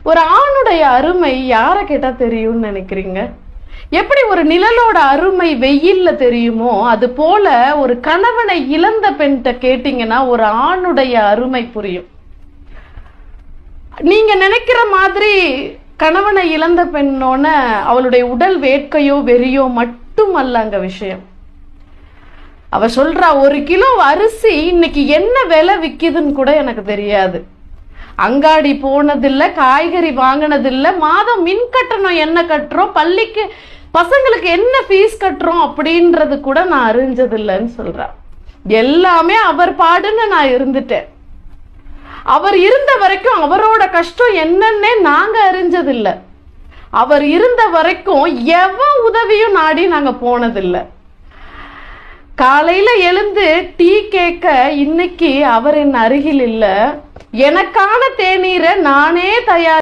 ஒரு ஆணுடைய அருமை யாரை கேட்டா தெரியும்னு நினைக்கிறீங்க? எப்படி ஒரு நிழலோட அருமை வெயில்ல தெரியுமோ அது போல ஒரு கணவனை இழந்த பெண்கிட்ட கேட்டீங்கன்னா ஒரு ஆணுடைய அருமை புரியும். நீங்க நினைக்கிற மாதிரி கணவனை இழந்த பெண்ணோன அவளுடைய உடல் வேட்கையோ வெறியோ மட்டுமல்ல அங்க விஷயம். அவ சொல்றா, 1 கிலோ அரிசி இன்னைக்கு என்ன விலை விக்குதுன்னு கூட எனக்கு தெரியாது. அங்காடி போனதில்லை, காய்கறி வாங்கினதில்லை, மாதம் மின் கட்டணம் என்ன கட்டுறோம், பள்ளிக்கு பசங்களுக்கு என்ன ஃபீஸ் கட்டுறோம் அப்படின்றது கூட நான் அறிஞ்சதில்லைன்னு சொல்றா. எல்லாமே அவர் பாடுன்னு நான் இருந்துட்டேன். அவர் இருந்த வரைக்கும் அவரோட கஷ்டம் என்னன்னே நாங்க அறிஞ்சதில்லை. அவர் இருந்த வரைக்கும் எவன் உதவியும் நாடி நாங்க போனதில்லை. காலையில எழுந்து டீ கேட்க இன்னைக்கு அவர் என் அருகில் இல்லை. எனக்கான தேநீரை நானே தயார்